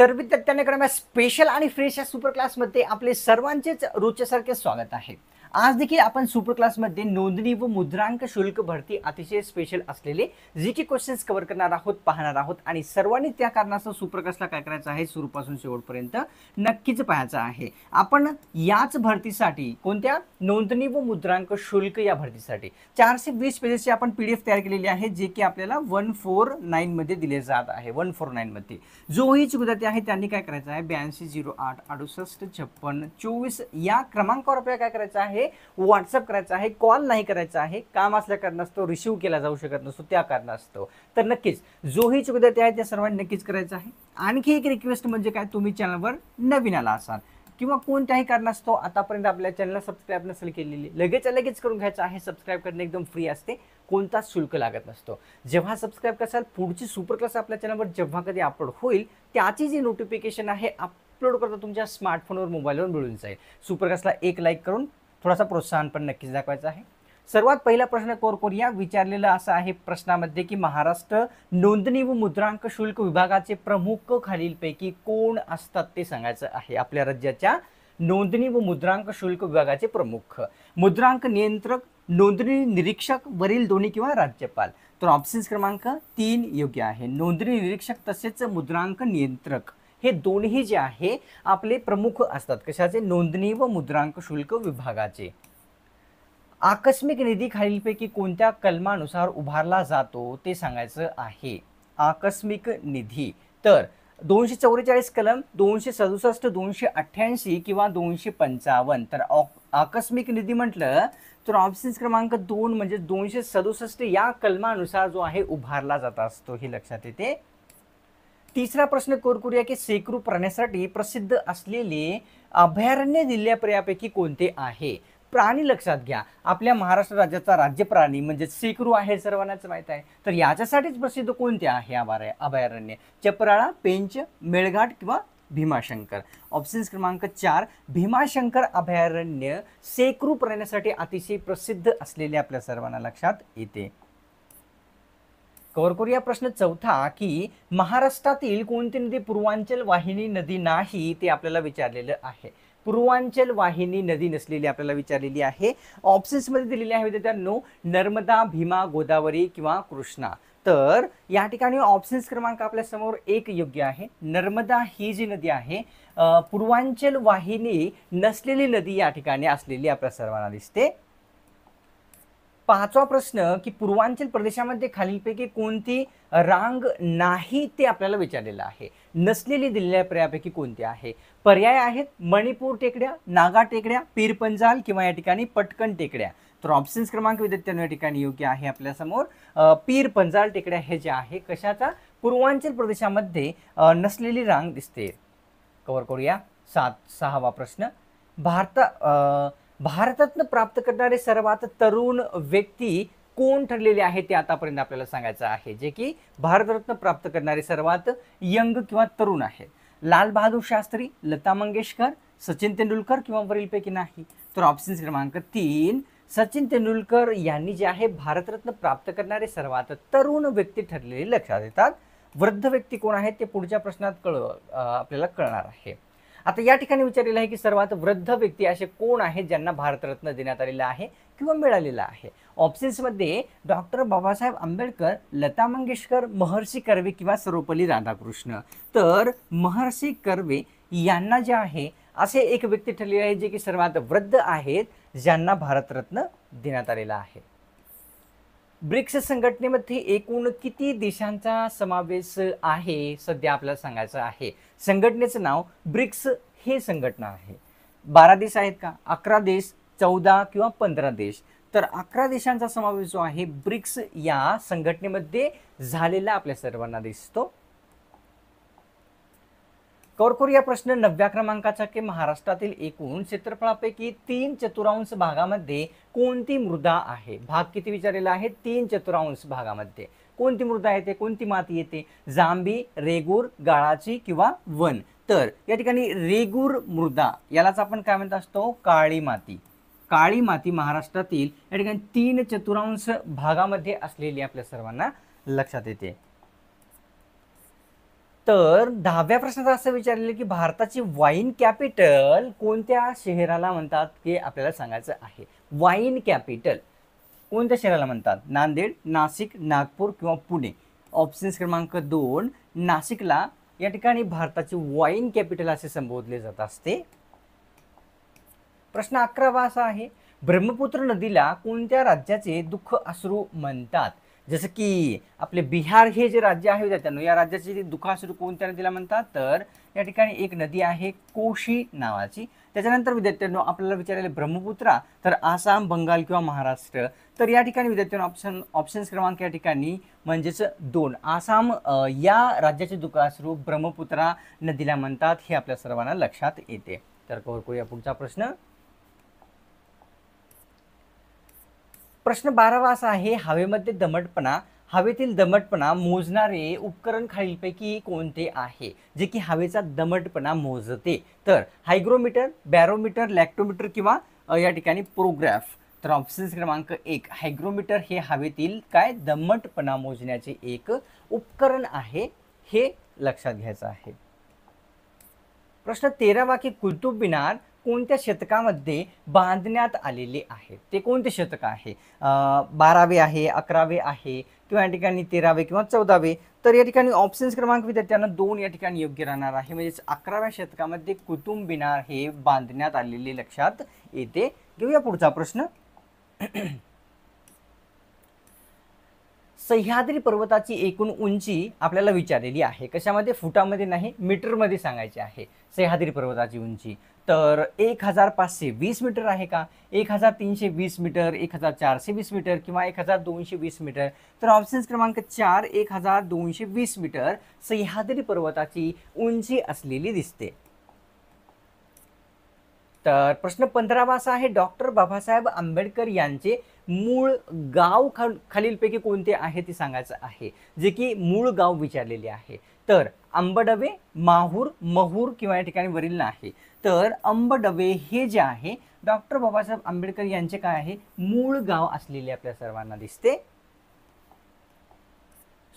तर विद्यार्थ्यांकडे स्पेशल आणि फ्रेश या सुपर क्लासमध्ये आपले सर्वांचेच रोजच्यासारखे स्वागत आहे। आज देखील आपण सुपर क्लासमध्ये नोंदणी व मुद्रांक शुल्क भरती अतिशय स्पेशल असलेले जी की क्वेश्चन्स कव्हर करणार आहोत, पाहणार आहोत आणि सर्वांनी त्या कारणास्तव सुपर क्लासला काय करायचं आहे, सुरूपासून शेवटपर्यंत नक्कीच पाहायचं आहे। आपण याच भरतीसाठी कोणत्या नोंदणी व मुद्रांक शुल्क या भरतीसाठी 420 पेजेसची आपण पीडीएफ तयार केलेली आहे, जे की आपल्याला 149 मध्ये दिले जात आहे। 149 मध्ये जोही विद्यार्थी आहे त्यांनी काय करायचं आहे, 8208685624 या क्रमांकावर आपल्याला काय करायचं आहे, व्हॉट्सअप करायचा आहे, कॉल नाही करायचा आहे। काम असल्या कारणास्तव रिसीव्ह केला जाऊ शकत नसतो, त्या कारणास्तव तर नक्कीच जोही विद्यार्थी आहे त्या सर्वांनी नक्कीच करायचं आहे। आणखी एक रिक्वेस्ट म्हणजे काय, तुम्ही चॅनलवर नवीन आला असाल किंवा कोणत्याही कारणास्तव आतापर्यंत आपल्या चॅनलला सबस्क्राइब नसेल केलेली, लगेच करून घ्यायचं आहे। सबस्क्राइब करणे एकदम फ्री असते, कोणताच शुल्क लागत नसतो। जेव्हा सबस्क्राइब कराल, पुढची सुपर क्लास आपल्या चॅनलवर जेव्हा कधी अपलोड होईल त्याची जी नोटिफिकेशन आहे अपलोड करता तुमच्या स्मार्टफोनवर, मोबाईलवर मिळून जाईल। सुपर क्लासला एक लाईक करून थोडासा प्रोत्साहन पण नक्कीच दाखवायचं आहे। सर्वात पहिला प्रश्न कव्हर करूया। विचारलेला असा आहे प्रश्नामध्ये की महाराष्ट्र नोंदणी व मुद्रांक शुल्क विभागाचे प्रमुख खालीलपैकी कोण असतात ते सांगायचं आहे। आपल्या राज्याच्या नोंदणी व मुद्रांक शुल्क विभागाचे प्रमुख, मुद्रांक नियंत्रक, नोंदणी निरीक्षक, वरील दोन्ही किंवा राज्यपाल। तर ऑप्शन्स क्रमांक 3 योग्य आहे। नोंदणी निरीक्षक तसेच मुद्रांक नियंत्रक हे दोन्ही जे आहे आपले प्रमुख असतात, कशाचे, नोंदणी व मुद्रांक शुल्क विभागाचे। आकस्मिक निधी खालीलपैकी कोणत्या कलमानुसार उभारला जातो ते सांगायचं आहे। आकस्मिक निधी तर 244 कलम, 267, 288 किंवा 255। तर आकस्मिक निधी म्हटलं तर ऑप्शन्स क्रमांक 2 म्हणजे 267 या कलमानुसार जो आहे उभारला जात असतो, हे लक्षात येते। तिसरा प्रश्न करूया की सेक्रू प्राण्यासाठी प्रसिद्ध असलेले अभयारण्य दिल्ल्यापैकी कोणते आहे। प्राणी लक्षात घ्या, आपल्या महाराष्ट्र राज्याचा राज्य प्राणी म्हणजे सेक्रू आहे, सर्वांनाच माहित आहे। तर याच्यासाठीच प्रसिद्ध कोणते आहे अभयारण्य, चपराळा, पेंच, मेळघाट किंवा भीमाशंकर। ऑप्शन्स क्रमांक 4 भीमाशंकर अभयारण्य सेक्रू प्राण्यासाठी अतिशय प्रसिद्ध असलेले आपल्या सर्वांना लक्षात येते। कव्हर करूया प्रश्न चौथा की महाराष्ट्रातील कोणती नदी पूर्वांचल वाहिनी नदी नाही ते आपल्याला विचारलेलं आहे। पूर्वांचल वाहिनी नदी नसलेली आपल्याला विचारलेली आहे। ऑप्शन्स मध्ये दिलेले आहे विद्यार्थ्यांनो, नर्मदा, भीमा, गोदावरी किंवा कृष्णा। तर या ठिकाणी ऑप्शन्स क्रमांक आपल्या समोर 1 योग्य आहे। नर्मदा ही जी नदी आहे पूर्वांचल वाहिनी नसलेली नदी या ठिकाणी असलेली आपल्या सर्वांना दिसते। पाचवा प्रश्न की पूर्वांचल प्रदेशामध्ये खालीलपैकी कोणती रांग नाही ते आपल्याला विचारलेलं आहे। नसलेली दिल्ल्यापैकी कोणती आहे। पर्याय आहेत मणिपूर टेकड्या, नागा टेकड्या, पीरपंजाल किंवा या ठिकाणी पटकन टेकड्या। तर ऑप्शन्स क्रमांक विद्यार्थ्यांनो या ठिकाणी योग्य आहे आपल्या समोर पीरपंजाल टेकड्या हे जे आहे कशाचा, पूर्वांचल प्रदेशामध्ये नसलेली रांग दिसते। कव्हर करूया 6वा प्रश्न, भारतरत्न प्राप्त करणारे सर्वात तरुण व्यक्ती कोण ठरलेले आहे ते आतापर्यंत आपल्याला सांगायचं आहे, जे की भारतरत्न प्राप्त करणारे सर्वात यंग किंवा तरुण आहेत। लाल बहादूर शास्त्री, लता मंगेशकर, सचिन तेंडुलकर किंवा वरीलपैकी नाही। तर ऑप्शन्स क्रमांक 3 सचिन तेंडुलकर यांनी जे आहे भारतरत्न प्राप्त करणारे सर्वात तरुण व्यक्ती ठरलेले लक्षात येतात। वृद्ध व्यक्ती कोण आहेत ते पुढच्या प्रश्नात आपल्याला कळणार आहे। आता या ठिकाणी विचारलेलं आहे की सर्वात वृद्ध व्यक्ती असे कोण आहेत ज्यांना भारतरत्न देण्यात आलेला आहे किंवा मिळालेला आहे। ऑप्शन्समध्ये डॉक्टर बाबासाहेब आंबेडकर, लता मंगेशकर, महर्षी कर्वे किंवा सर्वपल्ली राधाकृष्ण। तर महर्षी कर्वे यांना जे आहे असे एक व्यक्ती ठरलेले आहे जे की सर्वात वृद्ध आहेत ज्यांना भारतरत्न देण्यात आलेला आहे। ब्रिक्स संघटनेमध्ये एकूण किती देशांचा समावेश आहे सध्या आपल्याला सांगायचं आहे। संघटनेचं नाव ब्रिक्स हे संघटना आहे। 12 देश आहेत का, 11 देश, 14 किंवा 15 देश। तर 11 देशांचा समावेश जो आहे ब्रिक्स या संघटनेमध्ये झालेला आपल्या सर्वांना दिसतो। कव्हर करूया प्रश्न 9व्या क्रमांकाचा की महाराष्ट्रातील एकूण क्षेत्रफळापैकी 3/4 भागामध्ये कोणती मृदा आहे। भाग किती विचारलेला आहे, 3/4 भागामध्ये कोणती मृदा येते, कोणती माती येते, जांभी, रेगूर, गाळाची किंवा वन। तर या ठिकाणी रेगूर मृदा यालाच आपण काय म्हणत असतो, काळी माती। काळी माती महाराष्ट्रातील या ठिकाणी 3/4 भागामध्ये असलेली आपल्या सर्वांना लक्षात येते। तर 10व्या प्रश्नात असं विचारलेलं की भारताची वाईन कॅपिटल कोणत्या शहराला म्हणतात हे आपल्याला सांगायचं आहे. वाईन कॅपिटल कोणत्या शहराला म्हणतात? नांदेड, नाशिक, नागपूर किंवा पुणे. ऑप्शन्स क्रमांक 2 नाशिकला या ठिकाणी भारताची वाईन कॅपिटल असे संबोधले जात असते. प्रश्न 11वा असा आहे, ब्रह्मपुत्र नदीला कोणत्या राज्याचे दुःख अश्रू म्हणतात? जसं की आपले बिहार हे जे राज्य आहे विद्यार्थ्यांनो, या राज्याचे दुःख अश्रू कोणत्या नदीला म्हणतात? तर या ठिकाणी एक नदी आहे कोशी नावाची. त्याच्यानंतर विद्यार्थ्यांनो आपल्याला विचारलेले ब्रह्मपुत्रा, तर आसाम, बंगाल किंवा महाराष्ट्र. तर या ठिकाणी विद्यार्थ्यांनो ऑप्शन्स क्रमांक या ठिकाणी म्हणजेच 2 आसाम या राज्याचे दुःख अश्रू ब्रह्मपुत्रा नदीला म्हणतात, हे आपल्या सर्वांना लक्षात येते. तर कव्हर करूया पुढचा प्रश्न. प्रश्न 12वा असा आहे, हवेमध्ये दमटपणा, हवेतील दमटपणा मोजणारे उपकरण खालीलपैकी कोणते आहे जे की हवेचा दमटपणा मोजते? तर हायग्रोमीटर, बॅरोमीटर, लॅक्टोमीटर किंवा या ठिकाणी प्रोग्राफ. तर ऑप्शन्स क्रमांक 1 हायग्रोमीटर हे हवेतील काय दमटपणा मोजण्याचे एक उपकरण आहे, हे लक्षात घ्यायचं आहे. प्रश्न 13वा की कुतुब मिनार कोणत्या शतकामध्ये बांधण्यात आलेले आहे? ते कोणते शतक आहे? 12वे आहे, 11वे आहे किंवा या ठिकाणी 13वे किंवा 14वे. तर या ठिकाणी ऑप्शन्स क्रमांक विद्यार्थ्यांना 2 या ठिकाणी योग्य राहणार आहे. म्हणजेच 11व्या शतकामध्ये कुतुब मिनार हे बांधण्यात आलेले लक्षात येते. घेऊया पुढचा प्रश्न. सह्याद्री पर्वताची एकूण उंची आपल्याला विचारलेली आहे. कशामध्ये? फुटामध्ये नाही, मीटरमध्ये सांगायची आहे सह्याद्री पर्वताची उंची. तर 1520 मीटर आहे का, 1320 मीटर, 1420 मीटर किंवा 1220 मीटर? तर ऑप्शन्स क्रमांक 4 1220 मीटर सह्याद्री पर्वताची उंची असलेली दिसते. तर प्रश्न 15वा असा आहे, डॉक्टर बाबासाहेब आंबेडकर यांचे मूळ गाव खालीलपैकी कोणते आहे ते सांगायचं आहे, जे की मूळ गाव विचारलेले आहे. तर अंबडवे, माहूर, महूर किंवा या ठिकाणी वरील नाही. तर अंबडवे हे जे आहे डॉक्टर बाबासाहेब आंबेडकर यांचे काय आहे मूळ गाव असलेले आपल्या सर्वांना दिसते.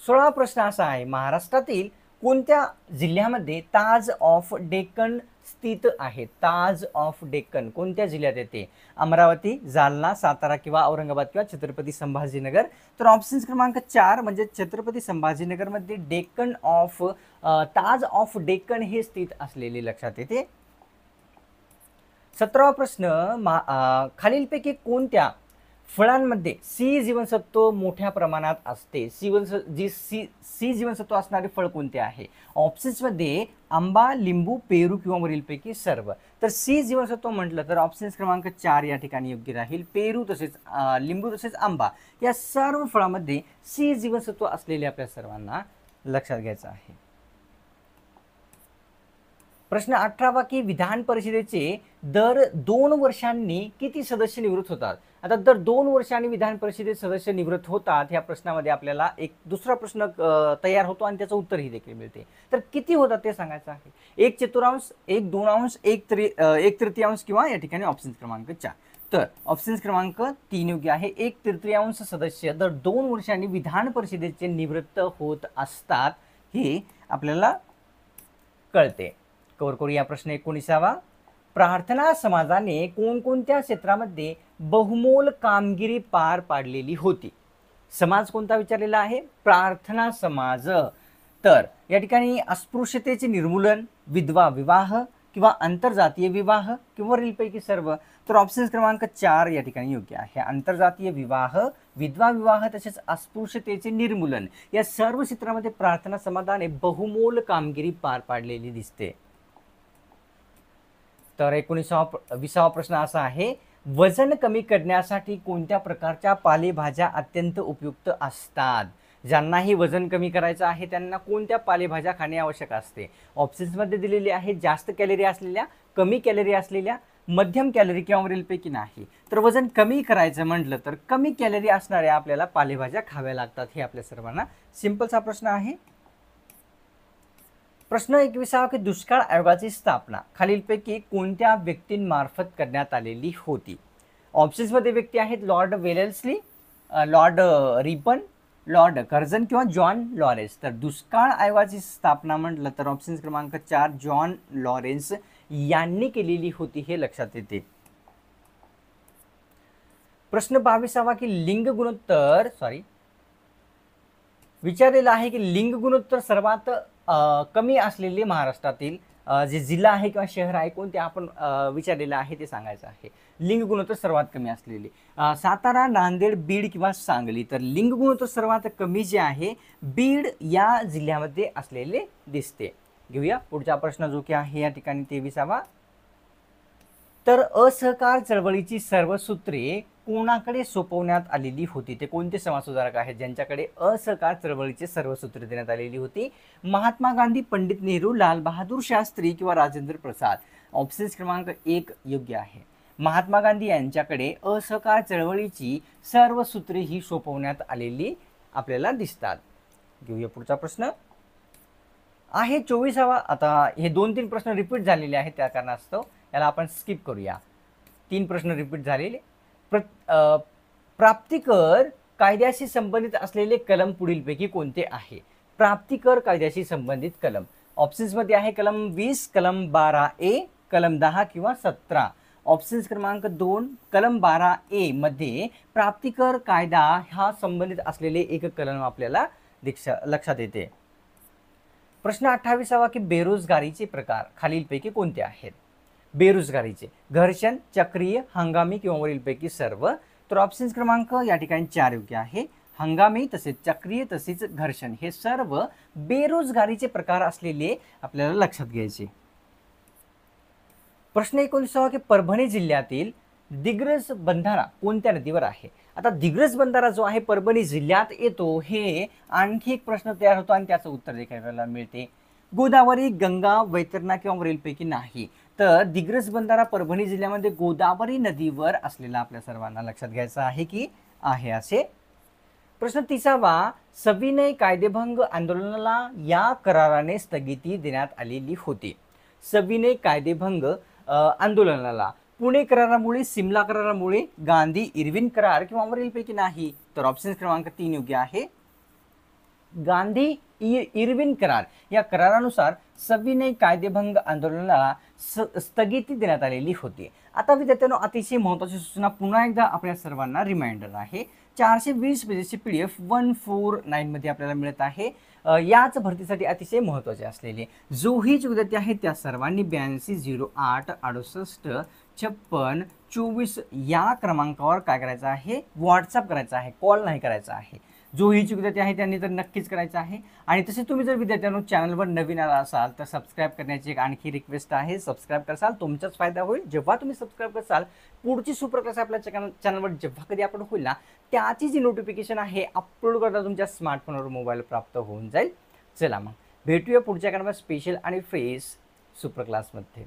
16वा प्रश्न असा आहे, महाराष्ट्रातील कोणत्या जिल्ह्यामध्ये ताज ऑफ डेक्कन स्थित आहे? ताज ऑफ डेक्कन कोणत्या जिल्ह्यात येते? अमरावती, जालना, सातारा किंवा औरंगाबाद किंवा छत्रपती संभाजीनगर? तर ऑप्शन्स क्रमांक 4 म्हणजे छत्रपती संभाजीनगर मध्ये Deccan of Taj of Deccan हे स्थित असलेले लक्षात येते. 17वा प्रश्न, खालीलपैकी कोणत्या फळांमध्ये सी जीवनसत्व मोठ्या प्रमाणात असते? सी जीवनसत्व असणारे फळ कोणते आहे? ऑप्शन्समध्ये आंबा, लिंबू, पेरू किंवा वरीलपैकी सर्व. तर सी जीवनसत्व म्हटलं तर ऑप्शन्स क्रमांक 4 या ठिकाणी योग्य राहील. पेरू तसेच लिंबू तसेच आंबा या सर्व फळांमध्ये सी जीवनसत्व असलेले आपल्या सर्वांना लक्षात घ्यायचं आहे. प्रश्न 18वा की विधान परिषदेचे दर 2 वर्षांनी किती सदस्य निवृत्त होतात? आता दर 2 वर्षांनी विधान परिषदेचे सदस्य निवृत्त होतात ह्या प्रश्नामध्ये आपल्याला एक दुसरा प्रश्न तयार होतो आणि त्याचं उत्तरही देखील मिळते. तर किती होतात ते सांगायचं आहे. 1/4, 1/2, 1/3 किंवा या ठिकाणी ऑप्शन्स क्रमांक 4. तर ऑप्शन्स क्रमांक 3 योग्य आहे. 1/3 सदस्य दर 2 वर्षांनी विधान परिषदेचे निवृत्त होत असतात हे आपल्याला कळते. कव्हर करूया प्रश्न 19वा. प्रार्थना समाजाने कोणकोणत्या क्षेत्रामध्ये बहुमोल कामगिरी पार पाडलेली होती? समाज कोणता विचारलेला आहे? प्रार्थना समाज. तर या ठिकाणी अस्पृश्यतेचे निर्मूलन, विधवा विवाह किंवा आंतरजातीय विवाह किंवा वरीलपैकी सर्व? तर ऑप्शन्स क्रमांक 4 या ठिकाणी योग्य आहे. आंतरजातीय विवाह, विधवा विवाह तसेच अस्पृश्यतेचे निर्मूलन या सर्व क्षेत्रामध्ये प्रार्थना समाजाने बहुमोल कामगिरी पार पाडलेली दिसते. तर 20वा प्रश्न असा आहे, वजन कमी करण्यासाठी कोणत्या प्रकारच्या पालेभाज्या अत्यंत उपयुक्त असतात? ज्यांनाही वजन कमी करायचं आहे त्यांना कोणत्या पालेभाज्या खाणे आवश्यक असते? ऑप्शन्समध्ये दिलेले आहे जास्त कॅलरी असलेल्या, कमी कॅलरी असलेल्या, मध्यम कॅलरी किंवा वरीलपैकी नाही. तर वजन कमी करायचं म्हटलं तर कमी कॅलरी असणाऱ्या आपल्याला पालेभाज्या खाव्या लागतात. हे आपल्या सर्वांना सिंपलचा प्रश्न आहे. प्रश्न 21वा की दुष्काळ आयोगाची स्थापना खालीलपैकी कोणत्या व्यक्तींमार्फत करण्यात आलेली होती? ऑप्शन्समध्ये व्यक्ती आहेत Lord Wellesley, Lord Ripon, Lord Curzon किंवा जॉन लॉरेन्स. तर दुष्काळ आयोगाची स्थापना म्हटलं तर ऑप्शन क्रमांक 4 जॉन लॉरेन्स यांनी केलेली होती, हे लक्षात येते. प्रश्न 22वा की लिंग गुणोत्तर विचारलेला आहे की लिंग गुणोत्तर सर्वात कमी असलेले महाराष्ट्रातील जे जिल्हा आहे किंवा शहर आहे कोणते आपण विचारलेलं आहे ते सांगायचं आहे. लिंग गुणोत्तर सर्वात कमी असलेले सातारा, नांदेड, बीड किंवा सांगली. तर लिंग गुणोत्तर सर्वात कमी जे आहे बीड या जिल्ह्यामध्ये असलेले दिसते. घेऊया पुढचा प्रश्न जो की आहे या ठिकाणी 23वा. तर असहकार चळवळीची सर्व सूत्रे कोणाकडे सोपवण्यात आलेली होती? ते कोणते समाजसुधारक आहेत ज्यांच्याकडे असहकार चळवळीची सर्व सूत्रे देण्यात आलेली होती? महात्मा गांधी, पंडित नेहरू, लाल बहादूर शास्त्री किंवा राजेंद्र प्रसाद. ऑप्शन क्रमांक 1 योग्य आहे. महात्मा गांधी यांच्याकडे असहकार चळवळीची सर्व सूत्रे ही सोपवण्यात आलेली आपल्याला दिसतात. घेऊया पुढचा प्रश्न आहे 24वा. आता हे 2-3 प्रश्न रिपीट झालेले आहेत, त्या कारणास्तव याला आपण स्किप करूया. 3 प्रश्न रिपीट झालेले. प्राप्तिकर कायद्याशी संबंधित असलेले कलम पुढीलपैकी कोणते आहे? प्राप्तिकर कायद्याशी संबंधित कलम ऑप्शन्समध्ये आहे कलम 20, कलम 12A, कलम 10 किंवा 17. ऑप्शन क्रमांक 2 कलम 12A मध्ये प्राप्तिकर कायदा हा संबंधित असलेले एक कलम आपल्याला लक्षात येते. प्रश्न 28वा की बेरोजगारीचे प्रकार खालीलपैकी कोणते आहेत? बेरोजगारीचे घर्षण, चक्रीय, हंगामी किंवा वरीलपैकी सर्व. तर ऑप्शन क्रमांक या ठिकाणी 4 योग्य आहे. हंगामी, तसेच चक्रीय, तसेच घर्षण हे सर्व बेरोजगारीचे प्रकार असलेले आपल्याला लक्षात घ्यायचे. प्रश्न 29वा की परभणी जिल्ह्यातील दिग्रस बंधारा कोणत्या नदीवर आहे? आता दिग्रस बंधारा जो आहे परभणी जिल्ह्यात येतो, हे आणखी एक प्रश्न तयार होतो आणि त्याचं उत्तर देखील मिळते. गोदावरी, गंगा, वैतरणा किंवा वरीलपैकी नाही. तर दिग्रस बंधारा परभणी जिल्ह्यामध्ये गोदावरी नदीवर असलेला आपल्या सर्वांना लक्षात घ्यायचं आहे की आहे असे. प्रश्न 30वा सविनय कायदेभंग आंदोलनाला या कराराने स्थगिती देण्यात आलेली होती. सविनय कायदेभंग आंदोलनाला पुणे करारामुळे, सिमला करारामुळे, गांधी इर्विन करार किंवा वरीलपैकी नाही. तर ऑप्शन क्रमांक 3 योग्य आहे. गांधी इर्विन करार या करारानुसार सविनय कायदेभंग आंदोलनाला स्थगिती देण्यात आलेली होती. आता विद्यार्थ्यांनो अतिशय महत्त्वाची सूचना पुन्हा एकदा आपल्या सर्वांना रिमाइंडर आहे. 420 पेजेसची PDF 149 मध्ये आपल्याला मिळत आहे. याच भरतीसाठी अतिशय महत्त्वाचे असलेले जोही विद्यार्थी आहेत त्या सर्वांनी 8208 68 56 24 या क्रमांकावर काय करायचं आहे? व्हॉट्सअप करायचा आहे, कॉल नाही करायचा आहे. जो ही विद्यार्थी आहे त्यांनी तर नक्कीच करायचं आहे. आणि तसे तुम्ही जर विद्यार्थ्यांनो चॅनलवर नवीन आला असाल तर सबस्क्राईब करण्याची एक आणखी रिक्वेस्ट आहे. सबस्क्राईब कराल तुमचाच फायदा होईल. जेव्हा तुम्ही सबस्क्राईब कराल पुढची सुप्रकाश आपल्या चॅनलवर जेव्हा कधी आपण होईल ना त्याची जी नोटिफिकेशन आहे अपलोड करता तुमच्या स्मार्टफोनवर मोबाईल प्राप्त होऊन जाईल. चला मग भेटूया पुढच्या स्पेशल आणि फ्रेश सुपर क्लासमध्ये.